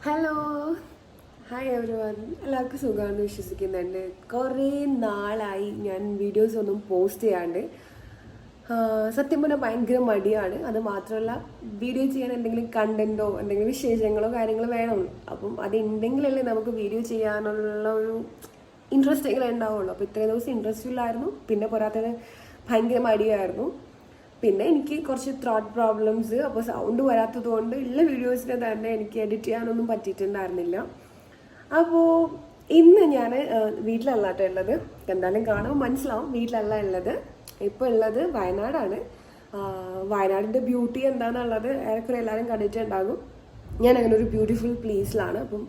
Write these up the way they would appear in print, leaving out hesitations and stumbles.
Hello hi every one. എല്ലാവർക്കും സുഖമാണെന്ന് വിശ്വസിക്കുന്നുണ്ട്. കുറേ നാളായി ഞാൻ വീഡിയോസ് ഒന്നും പോസ്റ്റ് ചെയ്യാണ്ട്. സത്യം പറഞ്ഞാൽ ഭയങ്കര മടിയാണ്. അത് മാത്രമല്ല വീഡിയോ ചെയ്യാൻ എന്തെങ്കിലും കണ്ടന്റോ എന്തെങ്കിലും വിശേഷങ്ങളോ കാര്യങ്ങളോ വേണമല്ലോ. അപ്പം അതുണ്ടെങ്കിലല്ലേ നമുക്ക് വീഡിയോ ചെയ്യാനുള്ള ഒരു ഇൻട്രസ്റ്റ് എങ്കിലും ഉണ്ടാവുള്ളൂ. അപ്പോൾ ഇത്രയും ദിവസം ഇൻട്രസ്റ്റ് ഇല്ലായിരുന്നു. പിന്നെ പോരാത്തത് ഭയങ്കര മടിയായിരുന്നു. പിന്നെ എനിക്ക് കുറച്ച് ത്രോട്ട് പ്രോബ്ലംസ്, അപ്പോൾ സൗണ്ട് വരാത്തത് കൊണ്ട് ഉള്ള വീഡിയോസിനെ തന്നെ എനിക്ക് എഡിറ്റ് ചെയ്യാനൊന്നും പറ്റിയിട്ടുണ്ടായിരുന്നില്ല. അപ്പോൾ ഇന്ന് ഞാൻ വീട്ടിലല്ല കേട്ടോ ഉള്ളത്. എന്തായാലും കാണുമ്പോൾ മനസ്സിലാവും വീട്ടിലല്ല ഉള്ളത്. ഇപ്പോൾ ഉള്ളത് വയനാടാണ്. വയനാടിൻ്റെ ബ്യൂട്ടി എന്താണെന്നുള്ളത് ഏറെക്കുറെ എല്ലാവരും കണ്ടിട്ടുണ്ടാകും. ഞാൻ അങ്ങനെ ഒരു ബ്യൂട്ടിഫുൾ പ്ലേസിലാണ്. അപ്പം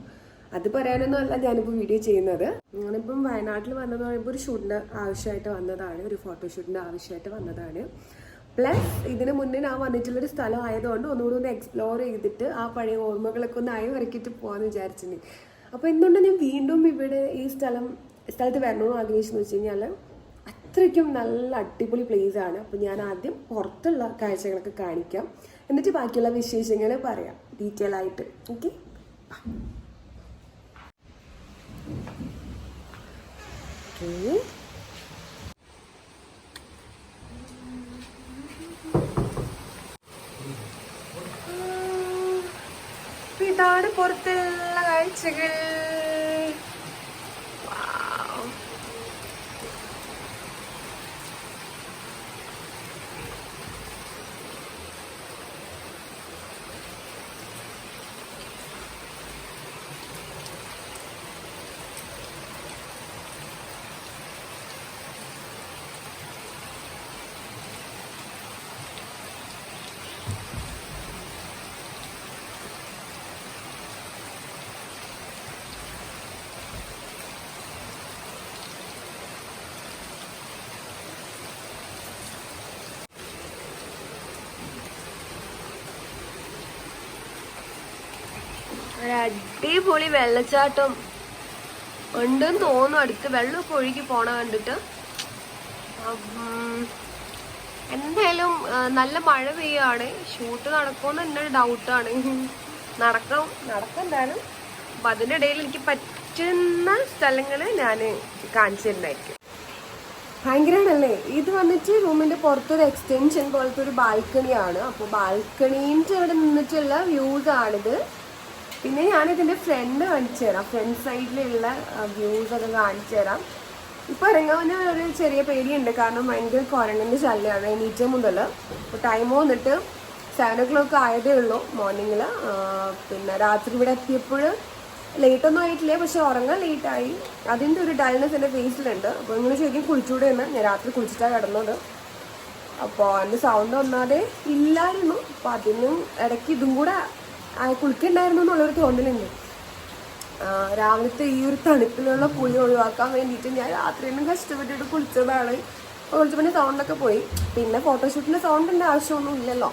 അത് പറയാനൊന്നും അല്ല ഞാനിപ്പോൾ വീഡിയോ ചെയ്യുന്നത്. ഞാനിപ്പം വയനാട്ടിൽ വന്നതെന്ന് പറയുമ്പോൾ ഒരു ഷൂട്ടിൻ്റെ ആവശ്യമായിട്ട് വന്നതാണ്, ഒരു ഫോട്ടോഷൂട്ടിൻ്റെ ആവശ്യമായിട്ട് വന്നതാണ്. പ്ലസ് ഇതിന് മുന്നേ ഞാൻ വന്നിട്ടുള്ളൊരു സ്ഥലം ആയതുകൊണ്ട് ഒന്നുകൂടി ഒന്ന് എക്സ്പ്ലോർ ചെയ്തിട്ട് ആ പഴയ ഓർമ്മകളൊക്കെ ഒന്ന് വരക്കിയിട്ട് പോകാമെന്ന് വിചാരിച്ചിന്. അപ്പോൾ എന്തുകൊണ്ട് ഞാൻ വീണ്ടും ഇവിടെ ഈ സ്ഥലത്ത് വരണമെന്ന് ആഗ്രഹിച്ചെന്ന് വെച്ച് കഴിഞ്ഞാൽ അത്രയ്ക്കും നല്ല അടിപൊളി പ്ലേസ് ആണ്. അപ്പോൾ ഞാൻ ആദ്യം പുറത്തുള്ള കാഴ്ചകളൊക്കെ കാണിക്കാം, എന്നിട്ട് ബാക്കിയുള്ള വിശേഷങ്ങൾ പറയാം ഡീറ്റെയിൽ ആയിട്ട്. ഓക്കെ, ഇതാണ് പുറത്തുള്ള കാഴ്ചകൾ. അടിപൊളി വെള്ളച്ചാട്ടം ഉണ്ടെന്ന് തോന്നുന്നു. അടുത്ത് വെള്ളമൊക്കെ ഒഴുകി പോണ കണ്ടിട്ട്. എന്തായാലും നല്ല മഴ പെയ്യാണ്. ഷൂട്ട് നടക്കുമെന്ന് എൻ്റെ ഡൗട്ടാണ്. നടക്കും എന്തായാലും. അപ്പം അതിനിടയിൽ എനിക്ക് പറ്റുന്ന സ്ഥലങ്ങൾ ഞാൻ കാണിച്ചു തരുന്നതായിരിക്കും. ഭയങ്കരമാണല്ലേ. ഇത് വന്നിട്ട് റൂമിൻ്റെ പുറത്തൊരു എക്സ്റ്റൻഷൻ പോലത്തെ ഒരു ബാൽക്കണിയാണ്. അപ്പോൾ ബാൽക്കണീൻ്റെ അവിടെ നിന്നിട്ടുള്ള വ്യൂസ് ആണിത്. പിന്നെ ഞാനിതിൻ്റെ ഫ്രണ്ട് കാണിച്ചു തരാം, ഫ്രണ്ട് സൈഡിലുള്ള വ്യൂസ് ഒക്കെ കാണിച്ചു തരാം. ഇപ്പോൾ ഇറങ്ങാൻ ഒരു ചെറിയ പേടിയുണ്ട്, കാരണം ഭയങ്കര കുരങ്ങൻ്റെ ശല്യമാണ് എണീറ്റ മുതൽ. അപ്പോൾ ടൈം വന്നിട്ട് 7 o'clock ആയതേ ഉള്ളൂ മോർണിംഗിൽ. പിന്നെ രാത്രി ഇവിടെ എത്തിയപ്പോൾ ലേറ്റൊന്നും ആയിട്ടില്ല, പക്ഷെ ഉറങ്ങാൻ ലേറ്റായി. അതിൻ്റെ ഒരു ഡൾനെസ് എൻ്റെ ഫേസിലുണ്ട്. അപ്പോൾ നിങ്ങൾ ശരിക്കും കുളിച്ചുകൂടെ എന്ന്. ഞാൻ രാത്രി കുളിച്ചിട്ടാണ് കിടന്നത്. അപ്പോൾ എൻ്റെ സൗണ്ട് ഒന്നാതെ ഇല്ലായിരുന്നു. അപ്പോൾ അതിനും ഇടയ്ക്ക് ഇതും കൂടെ കുളിക്കണ്ടായിരുന്നു എന്നുള്ളൊരു തോന്നലുണ്ട്. രാവിലത്തെ ഈ ഒരു തണുപ്പിലുള്ള കുളി ഒഴിവാക്കാൻ വേണ്ടിയിട്ട് ഞാൻ രാത്രിയൊന്നും കഷ്ടപ്പെട്ടിട്ട് കുളിച്ചതാണ്. കുളിച്ച പിന്നെ സൗണ്ടൊക്കെ പോയി. പിന്നെ ഫോട്ടോഷൂട്ടിൻ്റെ സൗണ്ടിൻ്റെ ആവശ്യമൊന്നും ഇല്ലല്ലോ.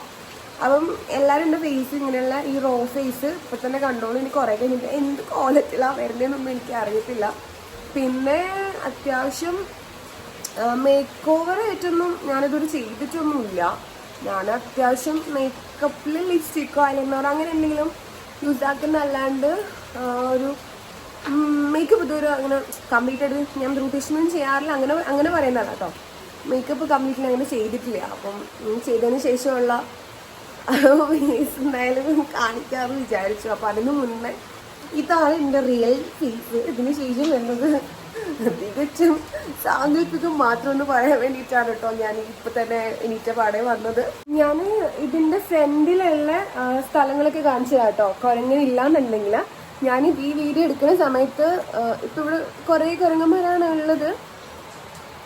അപ്പം എല്ലാവരും എൻ്റെ ഫേസ് ഇങ്ങനെയുള്ള ഈ റോ ഫേസ് ഇപ്പം തന്നെ കണ്ടോളൂ. എനിക്ക് കുറേ കഴിഞ്ഞിട്ട് എന്ത് കോലത്തിലാണ് വരുന്നതെന്നൊന്നും എനിക്ക് അറിയത്തില്ല. പിന്നെ അത്യാവശ്യം മേക്ക് ഓവർ ആയിട്ടൊന്നും ഞാനിതൊരു ചെയ്തിട്ടൊന്നുമില്ല. ഞാൻ അത്യാവശ്യം മേക്കപ്പിൽ ലിപ്സ്റ്റിക്കോ ഐലൈനറോ അങ്ങനെ എന്തെങ്കിലും യൂസ് ആക്കുന്നതല്ലാണ്ട് ഒരു മേക്കപ്പ് ഇതൊരു അങ്ങനെ കംപ്ലീറ്റ് ആയിട്ട് ഞാൻ ബ്യൂട്ടീഷ്യനും ചെയ്യാറില്ല. അങ്ങനെ പറയുന്നതാണ് കേട്ടോ. മേക്കപ്പ് കംപ്ലീറ്റ്ലി അങ്ങനെ ചെയ്തിട്ടില്ല. അപ്പം ചെയ്തതിന് ശേഷമുള്ള എന്തായാലും കാണിക്കാമെന്ന് വിചാരിച്ചു. അപ്പം അതിന് മുന്നേ ഇതാണ് എൻ്റെ റിയൽ ഫേസ്. ഇതിന് ശേഷം വരുന്നത് തികച്ചും സാങ്കല്പികം മാത്രം എന്ന് പറയാൻ വേണ്ടിയിട്ടാണ് കേട്ടോ ഞാൻ ഇപ്പം തന്നെ എണീറ്റ പാടെ വന്നത്. ഞാൻ ഇതിൻ്റെ ഫ്രണ്ടിലുള്ള സ്ഥലങ്ങളൊക്കെ കാണിച്ചു തരാം കേട്ടോ. കുരങ്ങനില്ലാന്നുണ്ടെങ്കിൽ ഞാൻ ഈ വീഡിയോ എടുക്കുന്ന സമയത്ത് ഇപ്പം ഇവിടെ കുറേ കുരങ്ങന്മാരാണ് ഉള്ളത്.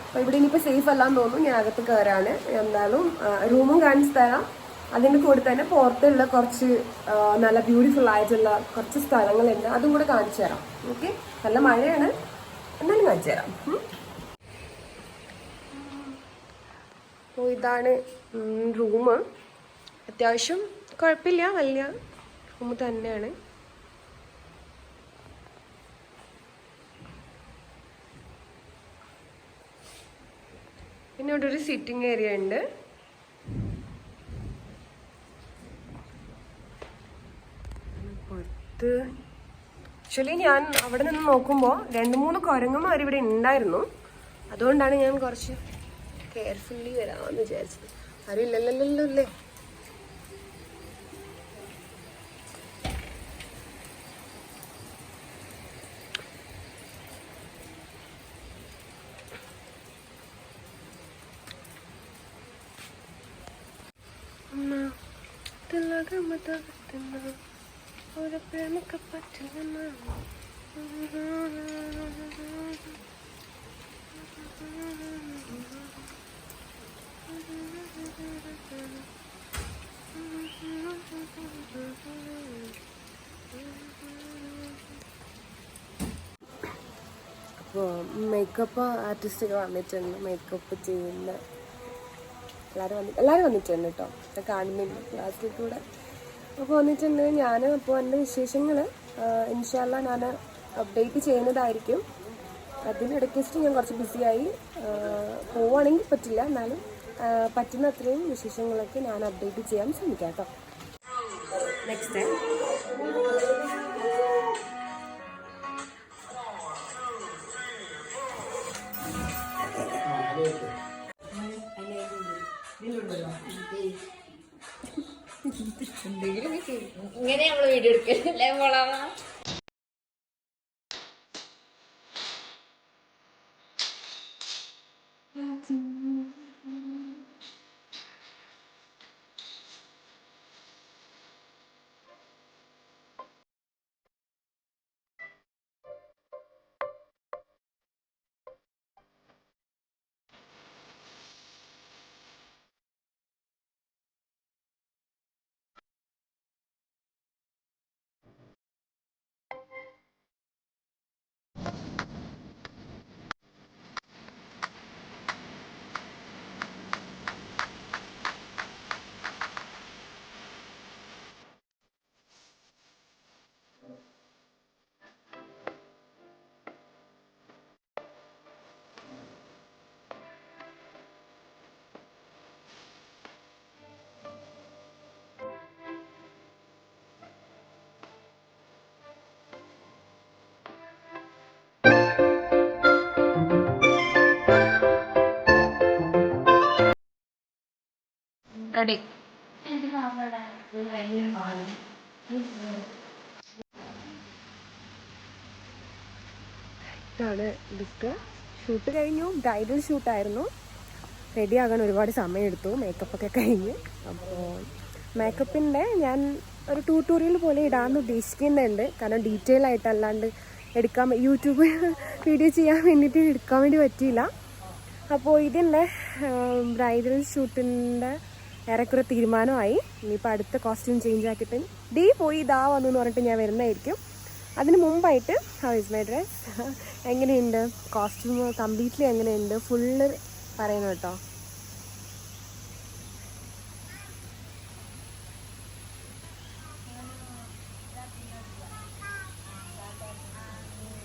അപ്പോൾ ഇവിടെ ഇനിയിപ്പോൾ സേഫ് അല്ലാന്ന് തോന്നുന്നു. ഞാൻ അകത്ത് കയറാണ്. എന്തായാലും റൂമും കാണിച്ചു തരാം. അതിൻ്റെ കൂടെ തന്നെ പുറത്തുള്ള കുറച്ച് നല്ല ബ്യൂട്ടിഫുൾ ആയിട്ടുള്ള കുറച്ച് സ്ഥലങ്ങളുണ്ട്, അതും കൂടെ കാണിച്ചു തരാം. ഓക്കെ, നല്ല മഴയാണ്, എന്നാലും കാണിച്ചു തരാം. അപ്പോൾ ഇതാണ് റൂം. അത്യാവശ്യം കുഴപ്പമില്ല, വലിയ റൂം തന്നെയാണ്. പിന്നെ ഇവിടെ ഒരു സിറ്റിംഗ് ഏരിയ ഉണ്ട്. ഇത് ആക്ച്വലി ഞാൻ അവിടെ നിന്ന് നോക്കുമ്പോൾ 2-3 കുരങ്ങന്മാർ ഇവിടെ ഉണ്ടായിരുന്നു. അതുകൊണ്ടാണ് ഞാൻ കുറച്ച് കെയർഫുള്ളി വരാമെന്ന് വിചാരിച്ചത്. ആരും ഇല്ലല്ലോ അല്ലേ? ഒരു പ്രേമക്ക് പറ്റില്ല. അപ്പോൾ മേക്കപ്പ് ആർട്ടിസ്റ്റൊക്കെ വന്നിട്ടുണ്ട്. മേക്കപ്പ് ചെയ്യുന്ന എല്ലാവരും വന്നിട്ടുണ്ട് കേട്ടോ. കാണുന്നില്ല ക്ലാസ്സിൽ കൂടെ. അപ്പോൾ വന്നിട്ടുണ്ട്. അപ്പോൾ എൻ്റെ വിശേഷങ്ങൾ ഇൻഷാ അല്ലാ ഞാൻ അപ്ഡേറ്റ് ചെയ്യുന്നതായിരിക്കും. അതിനിടയ്ക്ക് വെച്ചിട്ട് ഞാൻ കുറച്ച് ബിസിയായി പോവുകയാണെങ്കിൽ പറ്റില്ല. എന്നാലും പറ്റുന്ന അത്രയും വിശേഷങ്ങളൊക്കെ ഞാൻ അപ്ഡേറ്റ് ചെയ്യാൻ ശ്രമിക്കാം കേട്ടോ. നെക്സ്റ്റ് ഇങ്ങനെ നമ്മള് വീഡിയോ എടുക്കല്ലേ മോളാ. റെഡി. ഇതാണ് ലുക്ക്. ഷൂട്ട് കഴിഞ്ഞു. ബ്രൈഡൽ ഷൂട്ടായിരുന്നു. റെഡി ആകാൻ ഒരുപാട് സമയമെടുത്തു. മേക്കപ്പൊക്കെ കഴിഞ്ഞ്. അപ്പോൾ മേക്കപ്പിൻ്റെ ഞാൻ ഒരു ട്യൂട്ടോറിയൽ പോലെ ഇടാമെന്ന് ഉദ്ദേശിക്കുന്നുണ്ട്. കാരണം ഡീറ്റെയിൽ ആയിട്ടല്ലാണ്ട് യൂട്യൂബ് വീഡിയോ ചെയ്യാൻ വേണ്ടിയിട്ട് എടുക്കാൻ വേണ്ടി പറ്റിയില്ല. അപ്പോൾ ഇതിൻ്റെ ബ്രൈഡൽ ഷൂട്ടിൻ്റെ ഏറെക്കുറെ തീരുമാനമായി. ഇനിയിപ്പോൾ അടുത്ത കോസ്റ്റ്യൂം ചേഞ്ച് ആക്കിയിട്ട് പോയി ഇതാ വന്നു എന്ന് പറഞ്ഞിട്ട് ഞാൻ വരുന്നതായിരിക്കും. അതിന് മുമ്പായിട്ട് ഹൗ ഇസ് മൈ ഡ്രസ്, എങ്ങനെയുണ്ട് കോസ്റ്റ്യൂം, കംപ്ലീറ്റ്ലി എങ്ങനെയുണ്ട് ഫുള്ള് പറയുന്നു കേട്ടോ.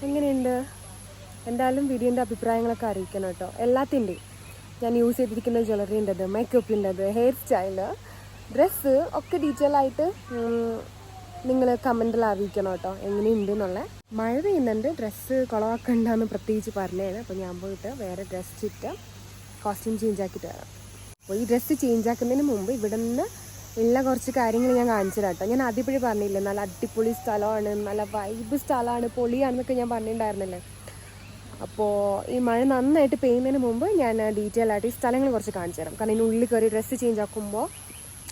എങ്ങനെയുണ്ട് എന്തായാലും വീഡിയോൻ്റെ അഭിപ്രായങ്ങളൊക്കെ അറിയിക്കണം കേട്ടോ. എല്ലാത്തിൻ്റെയും ഞാൻ യൂസ് ചെയ്തിരിക്കുന്ന ജ്വല്ലറിൻ്റെത്, മേക്കപ്പിൻ്റെത്, ഹെയർ സ്റ്റൈല്, ഡ്രസ്സ് ഒക്കെ ഡീറ്റെയിൽ ആയിട്ട് നിങ്ങൾ കമൻറ്റിൽ അറിയിക്കണം കേട്ടോ എങ്ങനെയുണ്ട് എന്നുള്ള. മഴ പെയ്യുന്നുണ്ട്, ഡ്രസ്സ് കുളവാക്കണ്ടെന്ന് പ്രത്യേകിച്ച് പറഞ്ഞതാണ്. അപ്പോൾ ഞാൻ പോയിട്ട് വേറെ ഡ്രസ്സ് ഇട്ട് കോസ്റ്റ്യൂം ചേഞ്ച് ആക്കിയിട്ട് വരാം. അപ്പോൾ ഈ ഡ്രസ്സ് ചേഞ്ച് ആക്കുന്നതിന് മുമ്പ് ഇവിടെ നിന്ന് ഉള്ള കുറച്ച് കാര്യങ്ങൾ ഞാൻ കാണിച്ചു തരാം കേട്ടോ. ഞാൻ ആദ്യപ്പോഴും പറഞ്ഞില്ലേ നല്ല അടിപൊളി സ്ഥലമാണ്, നല്ല വൈബ് സ്ഥലമാണ്, പൊളിയാണെന്നൊക്കെ ഞാൻ പറഞ്ഞിട്ടുണ്ടായിരുന്നില്ലേ. അപ്പോൾ ഈ മഴ നന്നായിട്ട് പെയ്യുന്നതിന് മുമ്പ് ഞാൻ ഡീറ്റെയിൽ ആയിട്ട് ഈ സ്ഥലങ്ങൾ കുറച്ച് കാണിച്ചു തരാം. കാരണം ഇതിനുള്ളിൽ കയറി ഡ്രസ്സ് ചേഞ്ച് ആക്കുമ്പോൾ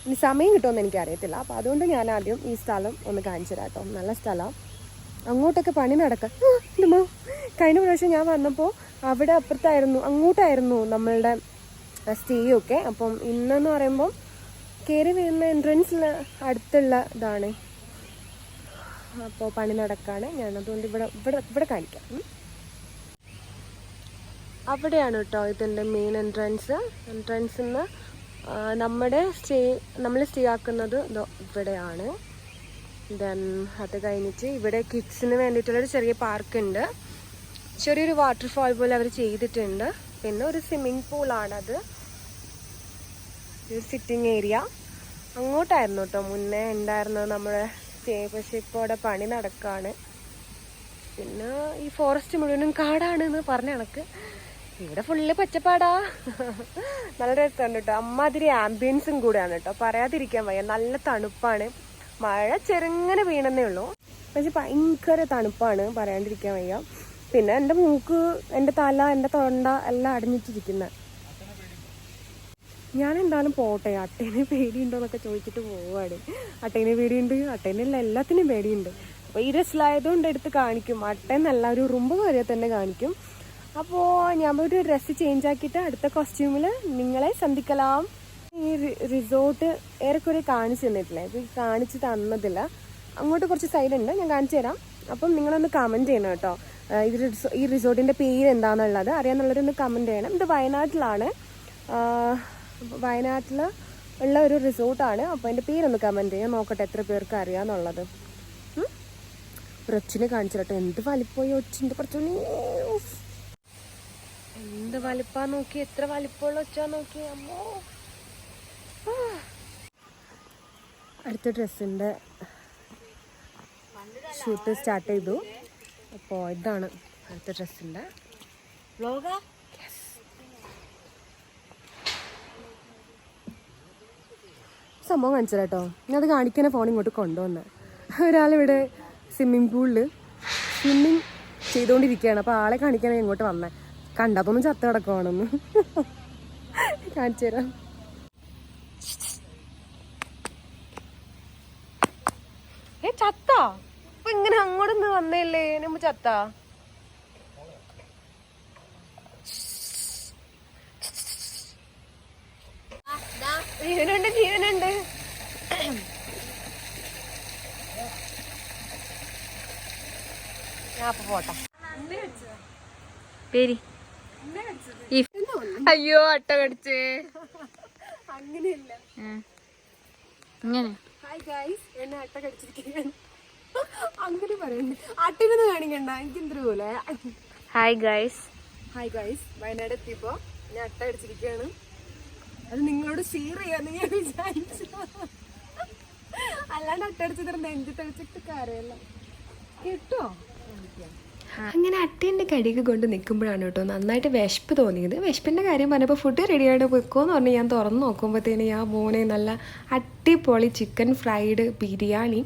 ഇനി സമയം കിട്ടുമെന്ന് എനിക്കറിയത്തില്ല. അപ്പോൾ അതുകൊണ്ട് ഞാൻ ആദ്യം ഈ സ്ഥലം ഒന്ന് കാണിച്ചു തരാം കേട്ടോ. നല്ല സ്ഥലം. അങ്ങോട്ടൊക്കെ പണി നടക്കാം. കഴിഞ്ഞ പ്രാവശ്യം ഞാൻ വന്നപ്പോൾ അവിടെ അപ്പുറത്തായിരുന്നു, അങ്ങോട്ടായിരുന്നു നമ്മളുടെ സ്റ്റേ ഒക്കെ. അപ്പം ഇന്നെന്ന് പറയുമ്പം കയറി വരുന്ന എൻട്രൻസിൽ അടുത്തുള്ള ഇതാണ്. അപ്പോൾ പണി നടക്കാണ്. ഞാനതുകൊണ്ട് ഇവിടെ കാണിക്കാം. അവിടെയാണ് കേട്ടോ ഇതിൻ്റെ മെയിൻ എൻട്രൻസിൽ നിന്ന് നമ്മൾ സ്റ്റേ ആക്കുന്നത് ഇവിടെയാണ്. ദെൻ അത് കഴിഞ്ഞിട്ട് ഇവിടെ കിഡ്സിന് വേണ്ടിയിട്ടുള്ളൊരു ചെറിയ പാർക്കുണ്ട്. ചെറിയൊരു വാട്ടർഫാൾ പോലെ അവർ ചെയ്തിട്ടുണ്ട്. പിന്നെ ഒരു സ്വിമ്മിങ് പൂളാണത്. ഒരു സിറ്റിംഗ് ഏരിയ. അങ്ങോട്ടായിരുന്നു കേട്ടോ മുന്നേ ഉണ്ടായിരുന്നത് നമ്മുടെ സ്റ്റേ. പക്ഷെ ഇപ്പോൾ അവിടെ പണി നടക്കാണ്. പിന്നെ ഈ ഫോറസ്റ്റ് മുഴുവനും കാടാണ് എന്ന് പറഞ്ഞ കണക്ക്. ഇവിടെ ഫുള്ള് പച്ചപ്പാടാ. നല്ല രസമുണ്ട് കേട്ടോ. അമ്മാതിരി ആംബിയൻസും കൂടെയാണ് കേട്ടോ, പറയാതിരിക്കാൻ വയ്യ. നല്ല തണുപ്പാണ്. മഴ ചെറുങ്ങനെ വീണെന്നേ ഉള്ളൂ, പക്ഷെ ഭയങ്കര തണുപ്പാണ്, പറയാണ്ടിരിക്കാൻ വയ്യ. പിന്നെ എൻ്റെ മൂക്ക്, എൻ്റെ തല, എൻ്റെ തൊണ്ട എല്ലാം അടഞ്ഞിട്ടിരിക്കുന്നത്. ഞാൻ എന്തായാലും പോട്ടെ. അട്ടേനെ പേടിയുണ്ടോ എന്നൊക്കെ ചോദിച്ചിട്ട് പോവാണ്. അട്ടേനെ പേടിയുണ്ട്, അട്ടേനല്ല എല്ലാത്തിനും പേടിയുണ്ട്. അപ്പോൾ ഈ രസമായതുകൊണ്ട് എടുത്ത് കാണിക്കും. അട്ടേന്നല്ല, ഒരു ഉറുമ്പ് കയറിയാൽ തന്നെ കാണിക്കും. അപ്പോൾ ഞാൻ ഒരു ഡ്രസ്സ് ചേഞ്ച് ആക്കിയിട്ട് അടുത്ത കോസ്റ്റ്യൂമിൽ നിങ്ങളെ സന്ധിക്കലാം. ഈ റിസോർട്ട് ഏറെക്കുറെ കാണിച്ചു തന്നിട്ടില്ലേ? ഇപ്പോൾ കാണിച്ച് തന്നതില്ല. അങ്ങോട്ട് കുറച്ച് സൈഡുണ്ട്, ഞാൻ കാണിച്ചു തരാം. അപ്പം നിങ്ങളൊന്ന് കമൻറ്റ് ചെയ്യണം കേട്ടോ. ഈ റിസോർട്ടിൻ്റെ പേര് എന്താണെന്നുള്ളത് അറിയാമെന്നുള്ളവരൊന്ന് കമൻറ്റ് ചെയ്യണം. ഇത് വയനാട്ടിലാണ്. വയനാട്ടിൽ ഉള്ള ഒരു റിസോർട്ടാണ്. അപ്പോൾ എൻ്റെ പേരൊന്ന് കമൻറ്റ് ചെയ്യാം, നോക്കട്ടെ എത്ര പേർക്ക് അറിയാമെന്നുള്ളത്. ഒച്ചിനെ കാണിച്ചു കേട്ടോ. എന്ത് വലിപ്പമായി ഒച്ചിൻ്റെ കുറച്ചുകൂടി, എന്ത് വലിപ്പാ നോക്കി, എത്ര വലിപ്പമുള്ള ഒച്ചാ നോക്കി. അമ്മോ, അടുത്ത ഡ്രസ്സിൻ്റെ ഷൂട്ട് സ്റ്റാർട്ട് ചെയ്തു. അപ്പോൾ ഇതാണ് അടുത്ത ഡ്രസ്സിൻ്റെ വ്ലോഗ്. സംഭവം കാണിച്ചത് കേട്ടോ. ഞാൻ അത് കാണിക്കാനെ ഫോൺ ഇങ്ങോട്ട് കൊണ്ടുവന്ന്. ഒരാളിവിടെ സ്വിമ്മിങ് പൂളിൽ സ്വിമ്മിങ് ചെയ്തുകൊണ്ടിരിക്കുകയാണ്. അപ്പോൾ ആളെ കാണിക്കാനാണ് ഇങ്ങോട്ട് വന്നത്. കണ്ടതൊന്നും ചത്ത കിടക്കുവാണെന്ന് കാണിച്ചു തരാം. ചത്ത അപ്പൊ ഇങ്ങനെ അങ്ങോട്ടൊന്ന് വന്നേല്ലേ നമ്മ ചത്ത. ജീവനുണ്ട്, ജീവനുണ്ട്. ഞാൻ അപ്പൊ പോട്ടെ. അയ്യോ അട്ട കടിച്ചേ. അങ്ങനെയല്ല, ഹായ് ഗൈസ്, എന്നെ അട്ട കടിച്ചിരിക്കുകയാണ്. അങ്ങനെ പറയുന്നു. അട്ടനൊന്ന് കാണിക്കണ്ട, എനിക്ക് എന്തൊരു പോലെ. Hi guys, hi guys. Wayanad എത്തിയപ്പോ ഞാൻ അട്ട കടിച്ചിരിക്കുകയാണ്. അത് നിങ്ങളോട് ഷെയർ ചെയ്യാന്ന് ഞാൻ വിചാരിച്ചു. അല്ലാണ്ട് അട്ട അടിച്ചിട്ട് നെഞ്ച് തെളിച്ചിട്ട് കാര്യമല്ല കേട്ടോ. അങ്ങനെ അട്ടേൻ്റെ കടിയൊക്കെ കൊണ്ട് നിൽക്കുമ്പോഴാണ് കേട്ടോ നന്നായിട്ട് വിശപ്പ് തോന്നിയത്. വിശപ്പിൻ്റെ കാര്യം പറഞ്ഞപ്പോൾ ഫുഡ് റെഡിയായിട്ട് വെക്കുമെന്ന് പറഞ്ഞ് ഞാൻ തുറന്ന് നോക്കുമ്പോഴത്തേന് ആ മോനെ നല്ല അടിപൊളി ചിക്കൻ ഫ്രൈഡ് ബിരിയാണി.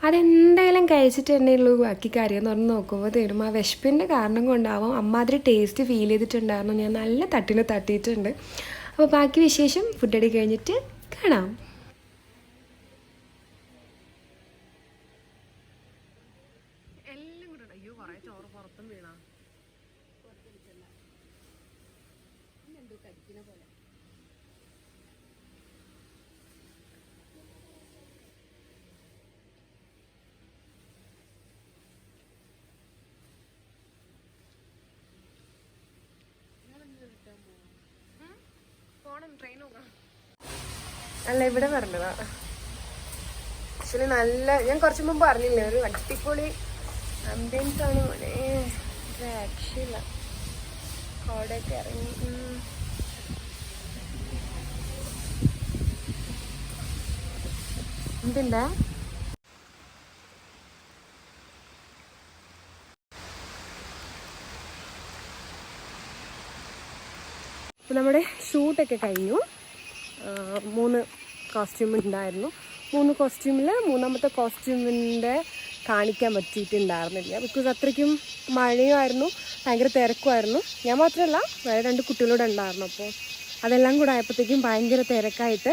അതെന്തായാലും കഴിച്ചിട്ട് തന്നെ ഉള്ളൂ ബാക്കി കാര്യം എന്ന് പറഞ്ഞ് നോക്കുമ്പോഴത്തേനും ആ വിശപ്പിൻ്റെ കാരണം കൊണ്ടാവും അമ്മാതിരി ടേസ്റ്റ് ഫീൽ ചെയ്തിട്ടുണ്ടായിരുന്നു. ഞാൻ നല്ല തട്ടിന് തട്ടിയിട്ടുണ്ട്. അപ്പോൾ ബാക്കി വിശേഷം ഫുഡ് അടി കഴിഞ്ഞിട്ട് കാണാം. അല്ല, ഇവിടെ പറഞ്ഞതാ. ആക്ച്വലി നല്ല, ഞാൻ കുറച്ച് മുമ്പ് പറഞ്ഞില്ലേ, ഒരു അടിപൊളി ആംബിയൻസ് ആണ് മോനെ. രക്ഷയില്ല. അവിടെയൊക്കെ ഇറങ്ങി എന്തുണ്ടാ. അപ്പോൾ നമ്മുടെ ഷൂട്ടൊക്കെ കഴിഞ്ഞു. 3 കോസ്റ്റ്യൂം ഉണ്ടായിരുന്നു. 3 കോസ്റ്റ്യൂമിൽ മൂന്നാമത്തെ കോസ്റ്റ്യൂമിൻ്റെ കാണിക്കാൻ പറ്റിയിട്ടുണ്ടായിരുന്നില്ല. ബിക്കോസ് അത്രയ്ക്കും മഴയുമായിരുന്നു, ഭയങ്കര തിരക്കുമായിരുന്നു. ഞാൻ മാത്രമല്ല, വേറെ 2 കുട്ടികളൂടെ ഉണ്ടായിരുന്നു. അപ്പോൾ അതെല്ലാം കൂടെ ആയപ്പോഴത്തേക്കും ഭയങ്കര തിരക്കായിട്ട്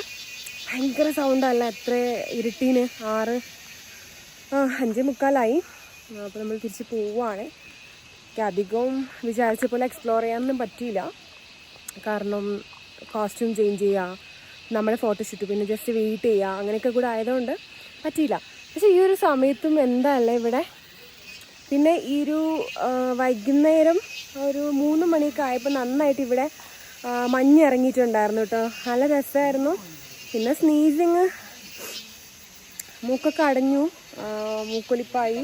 ഭയങ്കര സൗണ്ടല്ല. എത്ര ഇരുട്ടീന് 5:45. അപ്പോൾ നമ്മൾ തിരിച്ച് പോവുകയാണ്. എനിക്ക് അധികവും വിചാരിച്ച പോലെ എക്സ്പ്ലോർ ചെയ്യാനൊന്നും പറ്റിയില്ല. കാരണം കോസ്റ്റ്യൂം ചേഞ്ച് ചെയ്യുക, നമ്മുടെ ഫോട്ടോഷൂട്ട്, പിന്നെ ജസ്റ്റ് വെയിറ്റ് ചെയ്യുക, അങ്ങനെയൊക്കെ കൂടെ ആയതുകൊണ്ട് പറ്റിയില്ല. പക്ഷേ ഈ ഒരു സമയത്തും എന്താല്ല ഇവിടെ. പിന്നെ ഈ ഒരു വൈകുന്നേരം ഒരു 3 മണിയൊക്കെ ആയപ്പോൾ നന്നായിട്ട് ഇവിടെ മഞ്ഞ് ഇറങ്ങിയിട്ടുണ്ടായിരുന്നു കേട്ടോ. നല്ല രസമായിരുന്നു. പിന്നെ സ്നീസിങ്, മൂക്കൊക്കെ അടഞ്ഞു, മൂക്കൊലിപ്പായി.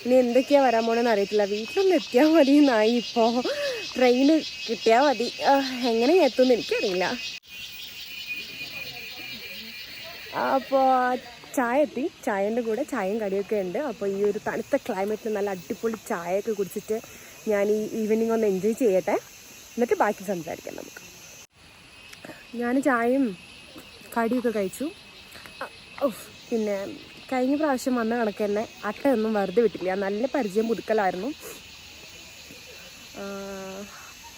ഇനി എന്തൊക്കെയാണ് വരാൻ പോണെന്ന് അറിയത്തില്ല. വീട്ടിലൊന്നും എത്തിയാൽ മതി എന്നായി. ഇപ്പോൾ ട്രെയിന് കിട്ടിയാൽ മതി. എങ്ങനെ എത്തുമെന്ന് എനിക്കറിയില്ല. അപ്പോൾ ചായ എത്തി. ചായേൻ്റെ കൂടെ ചായയും കടിയൊക്കെ ഉണ്ട്. അപ്പോൾ ഈ ഒരു തണുത്ത ക്ലൈമറ്റിൽ നല്ല അടിപൊളി ചായയൊക്കെ കുടിച്ചിട്ട് ഞാൻ ഈ ഈവനിങ് ഒന്ന് എൻജോയ് ചെയ്യട്ടെ. എന്നിട്ട് ബാക്കി സംസാരിക്കാം നമുക്ക്. ഞാൻ ചായയും കടിയൊക്കെ കഴിച്ചു. പിന്നെ കഴിഞ്ഞ പ്രാവശ്യം വന്ന കണക്ക് തന്നെ അട്ടയൊന്നും വെറുതെ വിട്ടില്ല. നല്ല പരിചയം പുതുക്കലായിരുന്നു.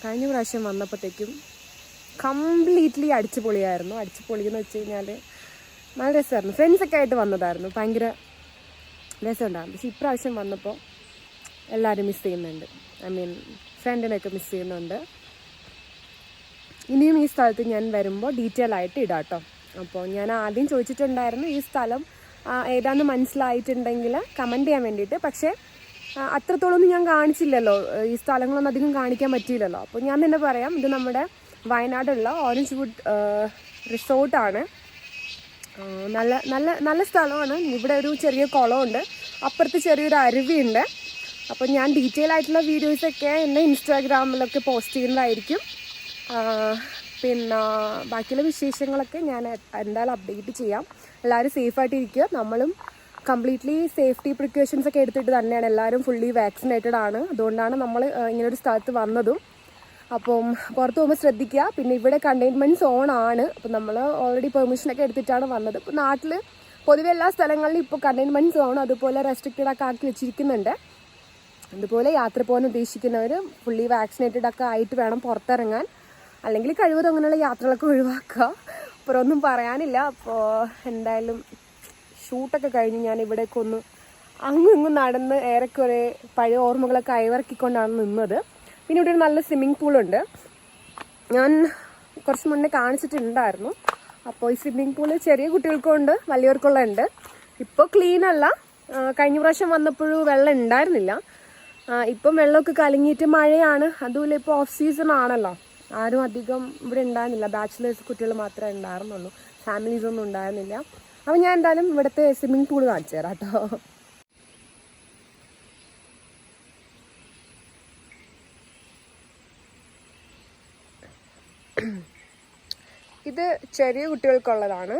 കഴിഞ്ഞ പ്രാവശ്യം വന്നപ്പോഴത്തേക്കും കംപ്ലീറ്റ്ലി അടിച്ചു പൊളിയായിരുന്നു. അടിച്ചു പൊളിയെന്ന് വെച്ച് കഴിഞ്ഞാൽ നല്ല രസമായിരുന്നു. ഫ്രണ്ട്സൊക്കെ ആയിട്ട് വന്നതായിരുന്നു. ഭയങ്കര രസമുണ്ടായിരുന്നു. പക്ഷേ ഇപ്രാവശ്യം വന്നപ്പോൾ എല്ലാവരും മിസ് ചെയ്യുന്നുണ്ട്. ഐ മീൻ ഫ്രണ്ടിനെയൊക്കെ മിസ് ചെയ്യുന്നുണ്ട്. ഇനിയും ഈ സ്ഥലത്ത് ഞാൻ വരുമ്പോൾ ഡീറ്റെയിൽ ആയിട്ട് ഇടാം കേട്ടോ. അപ്പോൾ ഞാൻ ആദ്യം ചോദിച്ചിട്ടുണ്ടായിരുന്നു ഈ സ്ഥലം ഏതാണെന്ന് മനസ്സിലായിട്ടുണ്ടെങ്കിൽ കമൻറ്റ് ചെയ്യാൻ വേണ്ടിയിട്ട്. പക്ഷേ അത്രത്തോളമൊന്നും ഞാൻ കാണിച്ചില്ലല്ലോ. ഈ സ്ഥലങ്ങളൊന്നും അധികം കാണിക്കാൻ പറ്റിയില്ലല്ലോ. അപ്പോൾ ഞാൻ തന്നെ പറയാം, ഇത് നമ്മുടെ വയനാടുള്ള ഓറഞ്ച് വുഡ് റിസോർട്ടാണ്. നല്ല നല്ല നല്ല സ്ഥലമാണ്. ഇവിടെ ഒരു ചെറിയ കുളമുണ്ട്, അപ്പുറത്ത് ചെറിയൊരു അരുവിയുണ്ട്. അപ്പോൾ ഞാൻ ഡീറ്റെയിൽ ആയിട്ടുള്ള വീഡിയോസൊക്കെ എൻ്റെ ഇൻസ്റ്റാഗ്രാമിലൊക്കെ പോസ്റ്റ് ചെയ്യുന്നതായിരിക്കും. പിന്നെ ബാക്കിയുള്ള വിശേഷങ്ങളൊക്കെ ഞാൻ എന്തായാലും അപ്ഡേറ്റ് ചെയ്യാം. എല്ലാവരും സേഫായിട്ടിരിക്കുക. നമ്മളും കംപ്ലീറ്റ്ലി സേഫ്റ്റി പ്രിക്കോഷൻസ് ഒക്കെ എടുത്തിട്ട് തന്നെയാണ്. എല്ലാവരും ഫുള്ളി വാക്സിനേറ്റഡ് ആണ്. അതുകൊണ്ടാണ് നമ്മൾ ഇങ്ങനൊരു സ്ഥലത്ത് വന്നതും. അപ്പം പുറത്ത് പോകുമ്പോൾ ശ്രദ്ധിക്കുക. പിന്നെ ഇവിടെ കണ്ടെയ്ൻമെൻറ്റ് സോൺ ആണ്. അപ്പം നമ്മൾ ഓൾറെഡി പെർമിഷനൊക്കെ എടുത്തിട്ടാണ് വന്നത്. ഇപ്പോൾ നാട്ടിൽ പൊതുവെ എല്ലാ സ്ഥലങ്ങളിലും ഇപ്പോൾ കണ്ടെയ്ൻമെൻറ്റ് സോൺ അതുപോലെ റെസ്ട്രിക്റ്റഡ് ഒക്കെ ആക്കി വെച്ചിരിക്കുന്നുണ്ട്. അതുപോലെ യാത്ര പോകാൻ ഉദ്ദേശിക്കുന്നവർ ഫുള്ളി വാക്സിനേറ്റഡ് ഒക്കെ ആയിട്ട് വേണം പുറത്തിറങ്ങാൻ. അല്ലെങ്കിൽ കഴിവതും അങ്ങനെയുള്ള യാത്രകളൊക്കെ ഒഴിവാക്കുക. അപ്പുറമൊന്നും പറയാനില്ല. അപ്പോൾ എന്തായാലും ഷൂട്ടൊക്കെ കഴിഞ്ഞ് ഞാൻ ഇവിടേക്ക് ഒന്ന് അങ്ങും ഇങ്ങും നടന്ന് ഏറെക്കുറെ പഴയ ഓർമ്മകളൊക്കെ അയവിറക്കിക്കൊണ്ടാണ് നിന്നത്. പിന്നെ ഇവിടെ ഒരു നല്ല സ്വിമ്മിങ് പൂളുണ്ട്. ഞാൻ കുറച്ച് മുന്നേ കാണിച്ചിട്ടുണ്ടായിരുന്നു. അപ്പോൾ ഈ സ്വിമ്മിങ് പൂള് ചെറിയ കുട്ടികൾക്കുണ്ട്, വലിയവർക്കുള്ള ഉണ്ട്. ഇപ്പോൾ ക്ലീനല്ല. കഴിഞ്ഞ പ്രാവശ്യം വന്നപ്പോഴും വെള്ളം ഉണ്ടായിരുന്നില്ല. ഇപ്പം വെള്ളമൊക്കെ കലങ്ങിയിട്ട് മഴയാണ്. അതുപോലെ ഇപ്പോൾ ഓഫ് സീസൺ ആണല്ലോ. ആരും അധികം ഇവിടെ ഉണ്ടായിരുന്നില്ല. ബാച്ചിലേഴ്സ് കുട്ടികൾ മാത്രമേ ഉണ്ടായിരുന്നുള്ളൂ. ഫാമിലീസ് ഒന്നും ഉണ്ടായിരുന്നില്ല. അപ്പോൾ ഞാൻ എന്തായാലും ഇവിടുത്തെ സ്വിമ്മിങ് പൂൾ കാണിച്ചു തരാം കേട്ടോ. ഇത് ചെറിയ കുട്ടികൾക്കുള്ളതാണ്,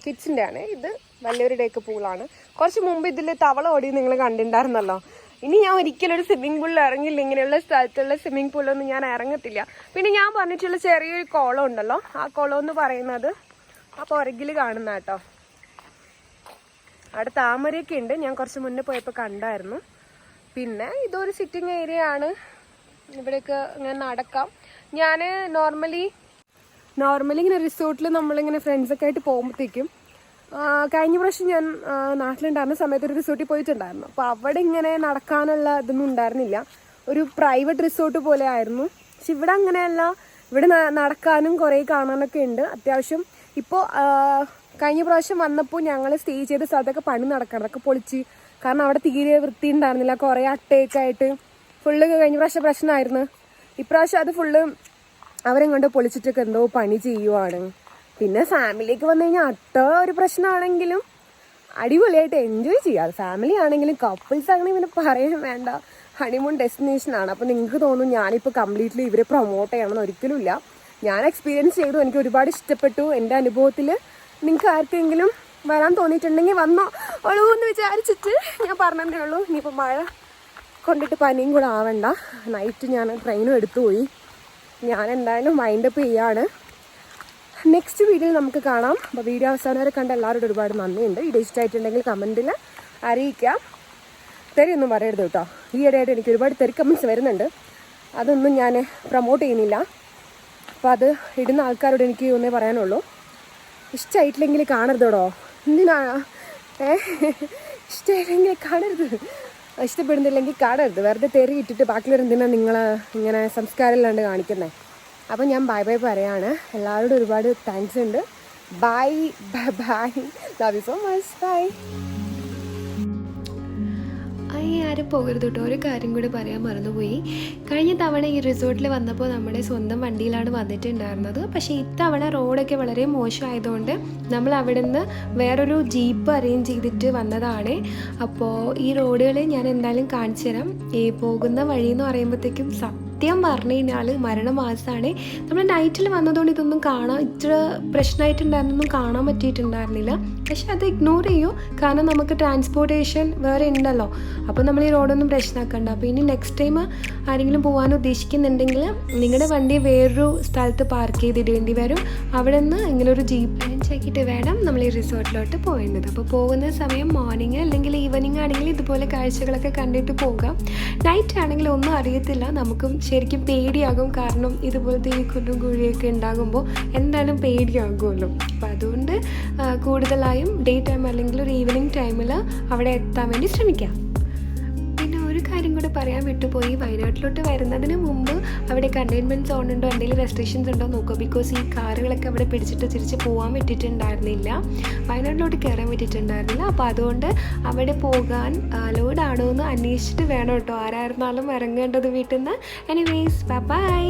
കിഡ്സിൻ്റെ ആണ്. ഇത് വലിയവരുടെയൊക്കെ പൂളാണ്. കുറച്ച് മുമ്പ് ഇതിൽ തവള ഓടി നിങ്ങൾ കണ്ടിട്ടുണ്ടായിരുന്നല്ലോ. ഇനി ഞാൻ ഒരിക്കലും ഒരു സ്വിമ്മിംഗ് പൂളിൽ ഇറങ്ങില്ല. ഇങ്ങനെയുള്ള സ്ഥലത്തുള്ള സ്വിമ്മിംഗ് പൂളൊന്നും ഞാൻ ഇറങ്ങത്തില്ല. പിന്നെ ഞാൻ പറഞ്ഞിട്ടുള്ള ചെറിയൊരു കുളം ഉണ്ടല്ലോ, ആ കുളം എന്ന് പറയുന്നത് ആ പുറകിൽ കാണുന്ന കേട്ടോ. അവിടെ താമരയൊക്കെ ഉണ്ട്. ഞാൻ കുറച്ച് മുന്നേ പോയപ്പോൾ കണ്ടായിരുന്നു. പിന്നെ ഇതൊരു സിറ്റിംഗ് ഏരിയ ആണ്. ഇവിടെയൊക്കെ ഇങ്ങനെ നടക്കാം. ഞാൻ നോർമലി ഇങ്ങനെ റിസോർട്ടിൽ നമ്മളിങ്ങനെ ഫ്രണ്ട്സൊക്കെ ആയിട്ട് പോകുമ്പോഴത്തേക്കും കഴിഞ്ഞ പ്രാവശ്യം ഞാൻ നാട്ടിലുണ്ടായിരുന്ന സമയത്ത് ഒരു റിസോർട്ടിൽ പോയിട്ടുണ്ടായിരുന്നു. അപ്പോൾ അവിടെ ഇങ്ങനെ നടക്കാനുള്ള ഇതൊന്നും ഉണ്ടായിരുന്നില്ല. ഒരു പ്രൈവറ്റ് റിസോർട്ട് പോലെ ആയിരുന്നു. പക്ഷെ ഇവിടെ അങ്ങനെയല്ല. ഇവിടെ നടക്കാനും കുറേ കാണാനൊക്കെ ഉണ്ട് അത്യാവശ്യം. ഇപ്പോൾ കഴിഞ്ഞ പ്രാവശ്യം വന്നപ്പോൾ ഞങ്ങൾ സ്റ്റേ ചെയ്ത സ്ഥലത്തൊക്കെ പണി നടക്കണം. അതൊക്കെ പൊളിച്ച്. കാരണം അവിടെ തീരെ വൃത്തി ഉണ്ടായിരുന്നില്ല. കുറേ അട്ടയൊക്കെ ആയിട്ട് ഫുള്ള് കഴിഞ്ഞ പ്രാവശ്യം പ്രശ്നമായിരുന്നു. ഇപ്രാവശ്യം അത് ഫുള്ള് അവരെ കൊണ്ട് പൊളിച്ചിട്ടൊക്കെ എന്തോ പണി ചെയ്യുവാണ്. പിന്നെ ഫാമിലിയൊക്കെ വന്നു കഴിഞ്ഞാൽ അട്ട ഒരു പ്രശ്നമാണെങ്കിലും അടിപൊളിയായിട്ട് എൻജോയ് ചെയ്യാം. ഫാമിലി ആണെങ്കിലും കപ്പിൾസ് ആണെങ്കിലും പിന്നെ പറയാൻ വേണ്ട. ഹണിമൂൺ ഡെസ്റ്റിനേഷനാണ്. അപ്പോൾ നിങ്ങൾക്ക് തോന്നും ഞാനിപ്പോൾ കംപ്ലീറ്റ്ലി ഇവരെ പ്രൊമോട്ട് ചെയ്യണമെന്ന്. ഒരിക്കലും ഇല്ല. ഞാൻ എക്സ്പീരിയൻസ് ചെയ്തു. എനിക്ക് ഒരുപാട് ഇഷ്ടപ്പെട്ടു. എൻ്റെ അനുഭവത്തിൽ നിങ്ങൾക്ക് ആർക്കെങ്കിലും വരാൻ തോന്നിയിട്ടുണ്ടെങ്കിൽ വന്നോ ഒളൂ എന്ന് വിചാരിച്ചിട്ട് ഞാൻ പറഞ്ഞതേ ഉള്ളൂ. ഇനിയിപ്പോൾ മഴ കൊണ്ടിട്ട് പനിയും കൂടെ ആവണ്ട. നൈറ്റ് ഞാൻ ട്രെയിനും എടുത്തു പോയി. ഞാൻ എന്തായാലും വൈൻഡപ്പ് ചെയ്യാണ്. നെക്സ്റ്റ് വീഡിയോയിൽ നമുക്ക് കാണാം. അപ്പോൾ വീഡിയോ അവസാനം വരെ കണ്ട എല്ലാവരോടും ഒരുപാട് നന്ദിയുണ്ട്. വീഡിയോ ഇഷ്ടമായിട്ടുണ്ടെങ്കിൽ കമൻറ്റിൽ അറിയിക്കാം. തെറിയൊന്നും പറയരുത് കേട്ടോ. ഈയിടെയായിട്ട് എനിക്ക് ഒരുപാട് തെറി കമൻറ്റ്സ് വരുന്നുണ്ട്. അതൊന്നും ഞാൻ പ്രൊമോട്ട് ചെയ്യുന്നില്ല. അപ്പോൾ അത് ഇടുന്ന ആൾക്കാരോട് എനിക്ക് ഒന്നേ പറയാനുള്ളൂ. ഇഷ്ടമായിട്ടില്ലെങ്കിൽ കാണരുതോടോ. എന്തിനാണ് ഇഷ്ടമായില്ലെങ്കിൽ കാണരുത്. ഇഷ്ടപ്പെടുന്നില്ലെങ്കിൽ കാണരുത്. വെറുതെ തെറി ഇട്ടിട്ട് ബാക്കിയുള്ളവർ എന്തിനാണ് നിങ്ങൾ ഇങ്ങനെ സംസ്കാരം ഇല്ലാണ്ട് കാണിക്കുന്നത്. അപ്പോൾ ഞാൻ ബൈ ബൈ പറയാണ്. എല്ലാവരോടും ഒരുപാട് താങ്ക്സ് ഉണ്ട്. Bye bye bye. Love you so much. Bye. ആരും പോകരുത് കേട്ടോ. ഒരു കാര്യം കൂടി പറയാൻ മറന്നുപോയി. കഴിഞ്ഞ തവണ ഈ റിസോർട്ടിൽ വന്നപ്പോൾ നമ്മുടെ സ്വന്തം വണ്ടിയിലാണ് വന്നിട്ടുണ്ടായിരുന്നത്. പക്ഷേ ഇത്തവണ റോഡൊക്കെ വളരെ മോശമായതുകൊണ്ട് നമ്മൾ അവിടെ നിന്ന് വേറൊരു ജീപ്പ് അറേഞ്ച് ചെയ്തിട്ട് വന്നതാണ്. അപ്പോൾ ഈ റോഡുകൾ ഞാൻ എന്തായാലും കാണിച്ചു തരാം. ഈ പോകുന്ന വഴി എന്ന് പറയുമ്പോഴത്തേക്കും സത്യം പറഞ്ഞു കഴിഞ്ഞാൽ മരണമാസമാണ്. നമ്മൾ നൈറ്റിൽ വന്നതുകൊണ്ട് ഇതൊന്നും കാണാൻ ഇത്ര പ്രശ്നമായിട്ടുണ്ടായിരുന്നൊന്നും കാണാൻ പറ്റിയിട്ടുണ്ടായിരുന്നില്ല. പക്ഷെ അത് ഇഗ്നോർ ചെയ്യൂ, കാരണം നമുക്ക് ട്രാൻസ്പോർട്ടേഷൻ വേറെ ഉണ്ടല്ലോ. അപ്പോൾ നമ്മൾ ഈ റോഡൊന്നും പ്രശ്നമാക്കണ്ട. അപ്പോൾ ഇനി നെക്സ്റ്റ് ടൈം ആരെങ്കിലും പോകാൻ ഉദ്ദേശിക്കുന്നുണ്ടെങ്കിൽ നിങ്ങളുടെ വണ്ടി വേറൊരു സ്ഥലത്ത് പാർക്ക് ചെയ്തിടേണ്ടി വരും. അവിടെ നിന്ന് ഇങ്ങനെ ഒരു ജീപ്പ് അറേഞ്ച് ആക്കിയിട്ട് വേണം നമ്മൾ ഈ റിസോർട്ടിലോട്ട് പോകേണ്ടത്. അപ്പോൾ പോകുന്ന സമയം മോർണിംഗ് അല്ലെങ്കിൽ ഈവനിങ് ആണെങ്കിൽ ഇതുപോലെ കാഴ്ചകളൊക്കെ കണ്ടിട്ട് പോകാം. നൈറ്റ് ആണെങ്കിൽ ഒന്നും അറിയത്തില്ല, നമുക്കും ശരിക്കും പേടിയാകും. കാരണം ഇതുപോലത്തെ ഈ കുണ്ടും കുഴിയൊക്കെ ഉണ്ടാകുമ്പോൾ എന്തായാലും പേടിയാകുമല്ലോ. അപ്പോൾ അതുകൊണ്ട് കൂടുതലായും ഡേ ടൈം അല്ലെങ്കിൽ ഒരു ഈവനിങ് ടൈമിൽ അവിടെ എത്താൻ വേണ്ടി ശ്രമിക്കാം. പിന്നെ ഒരു കാര്യം കൂടെ പറയാൻ വിട്ടുപോയി, വയനാട്ടിലോട്ട് വരുന്നതിന് മുമ്പ് അവിടെ കണ്ടെയ്ൻമെൻറ്റ് സോൺ ഉണ്ടോ, എന്തെങ്കിലും റെസ്ട്രിക്ഷൻസ് ഉണ്ടോ നോക്കുക. ബിക്കോസ് ഈ കാറുകളൊക്കെ അവിടെ പിടിച്ചിട്ട് തിരിച്ച് പോകാൻ പറ്റിയിട്ടുണ്ടായിരുന്നില്ല, വയനാട്ടിലോട്ട് കയറാൻ പറ്റിയിട്ടുണ്ടായിരുന്നില്ല. അപ്പോൾ അതുകൊണ്ട് അവിടെ പോകാൻ അലൗഡ് ആണോ എന്ന് അന്വേഷിച്ചിട്ട് വേണം കേട്ടോ ആരായിരുന്നാലും ഇറങ്ങേണ്ടത് വീട്ടിൽ നിന്ന്. Anyways by.